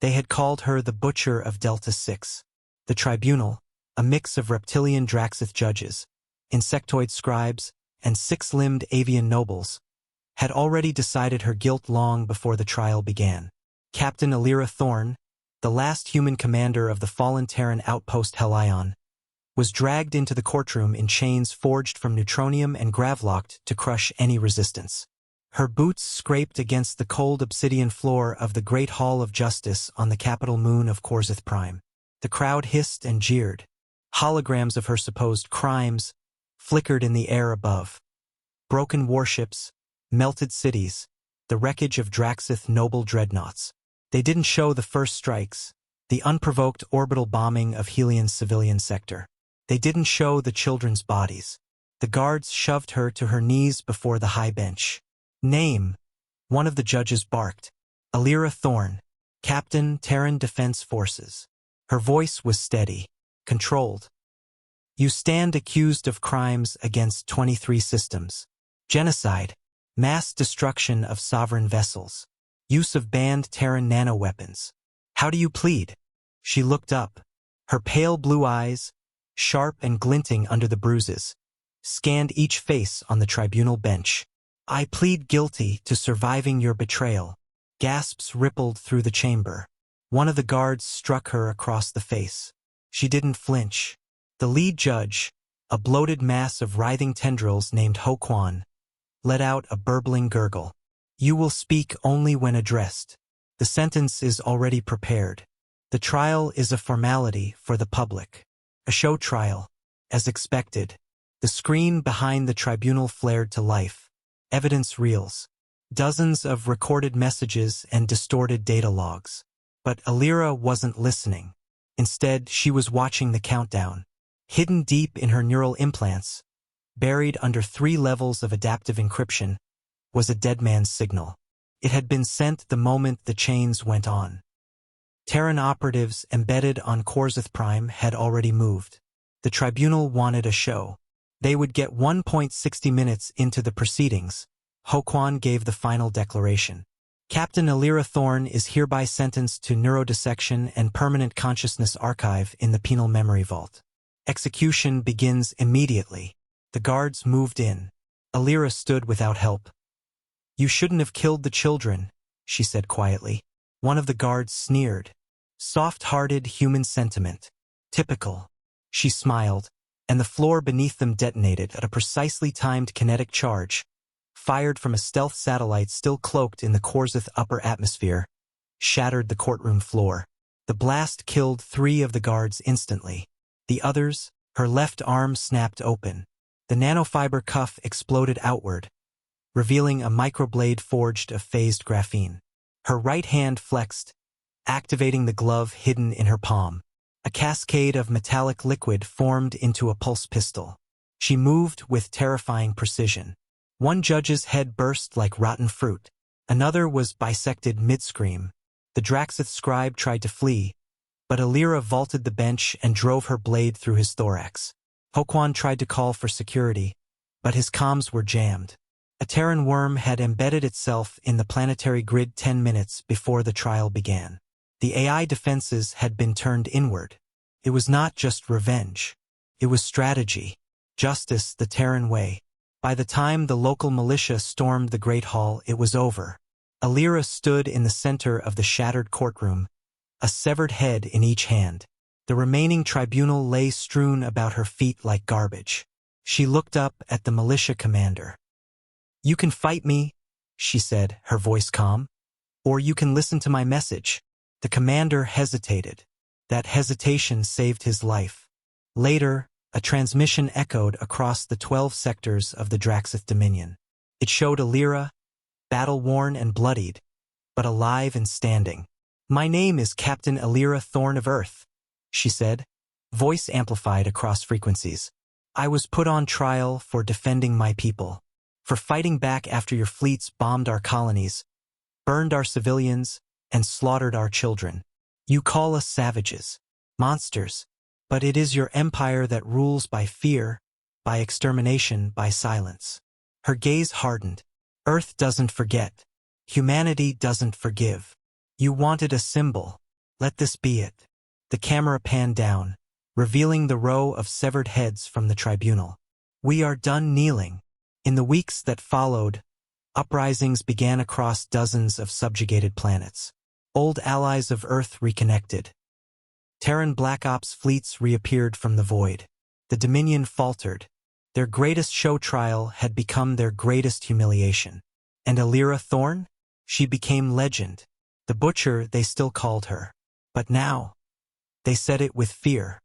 They had called her the Butcher of Delta 6. The tribunal, a mix of reptilian Draxith judges, insectoid scribes, and six-limbed avian nobles, had already decided her guilt long before the trial began. Captain Alira Thorne, the last human commander of the fallen Terran outpost Helion, was dragged into the courtroom in chains forged from neutronium and gravlocked to crush any resistance. Her boots scraped against the cold obsidian floor of the Great Hall of Justice on the capital moon of Korzith Prime. The crowd hissed and jeered. Holograms of her supposed crimes flickered in the air above. Broken warships, melted cities, the wreckage of Draxith noble dreadnoughts. They didn't show the first strikes, the unprovoked orbital bombing of Helion's civilian sector. They didn't show the children's bodies. The guards shoved her to her knees before the high bench. "Name," one of the judges barked. "Alira Thorne, Captain, Terran Defense Forces." Her voice was steady, controlled. "You stand accused of crimes against 23 systems. Genocide, mass destruction of sovereign vessels, use of banned Terran nanoweapons. How do you plead?" She looked up. Her pale blue eyes, sharp and glinting under the bruises, scanned each face on the tribunal bench. "I plead guilty to surviving your betrayal." Gasps rippled through the chamber. One of the guards struck her across the face. She didn't flinch. The lead judge, a bloated mass of writhing tendrils named Ho Quan, let out a burbling gurgle. "You will speak only when addressed. The sentence is already prepared. The trial is a formality for the public. A show trial." As expected, the screen behind the tribunal flared to life. Evidence reels. Dozens of recorded messages and distorted data logs. But Alira wasn't listening. Instead, she was watching the countdown. Hidden deep in her neural implants, buried under 3 levels of adaptive encryption, was a dead man's signal. It had been sent the moment the chains went on. Terran operatives embedded on Korzith Prime had already moved. The tribunal wanted a show. They would get 1.60 minutes into the proceedings. Ho Quan gave the final declaration. "Captain Alira Thorne is hereby sentenced to neurodissection and permanent consciousness archive in the penal memory vault. Execution begins immediately." The guards moved in. Alira stood without help. "You shouldn't have killed the children," she said quietly. One of the guards sneered. Soft-hearted human sentiment. Typical. She smiled, and the floor beneath them detonated at a precisely timed kinetic charge, fired from a stealth satellite still cloaked in the Korzith upper atmosphere, shattered the courtroom floor. The blast killed 3 of the guards instantly. The others, her left arm snapped open. The nanofiber cuff exploded outward, revealing a microblade forged of phased graphene. Her right hand flexed, activating the glove hidden in her palm. A cascade of metallic liquid formed into a pulse pistol. She moved with terrifying precision. One judge's head burst like rotten fruit. Another was bisected mid-scream. The Draxith scribe tried to flee, but Alira vaulted the bench and drove her blade through his thorax. Ho Quan tried to call for security, but his comms were jammed. A Terran worm had embedded itself in the planetary grid 10 minutes before the trial began. The AI defenses had been turned inward. It was not just revenge. It was strategy. Justice the Terran way. By the time the local militia stormed the Great Hall, it was over. Alira stood in the center of the shattered courtroom, a severed head in each hand. The remaining tribunal lay strewn about her feet like garbage. She looked up at the militia commander. "You can fight me," she said, her voice calm, "or you can listen to my message." The commander hesitated. That hesitation saved his life. Later, a transmission echoed across the 12 sectors of the Draxith Dominion. It showed Alira, battle-worn and bloodied, but alive and standing. "My name is Captain Alira Thorne of Earth," she said, voice amplified across frequencies. "I was put on trial for defending my people, for fighting back after your fleets bombed our colonies, burned our civilians, and slaughtered our children. You call us savages, monsters, but it is your empire that rules by fear, by extermination, by silence." Her gaze hardened. "Earth doesn't forget. Humanity doesn't forgive. You wanted a symbol, Let this be it. The camera panned down, revealing the row of severed heads from the tribunal. We are done kneeling. In the weeks that followed, uprisings began across dozens of subjugated planets. Old allies of Earth reconnected. Terran Black Ops fleets reappeared from the void. The Dominion faltered. Their greatest show trial had become their greatest humiliation. And Alira Thorn? She became legend. The Butcher, they still called her. But now, they said it with fear.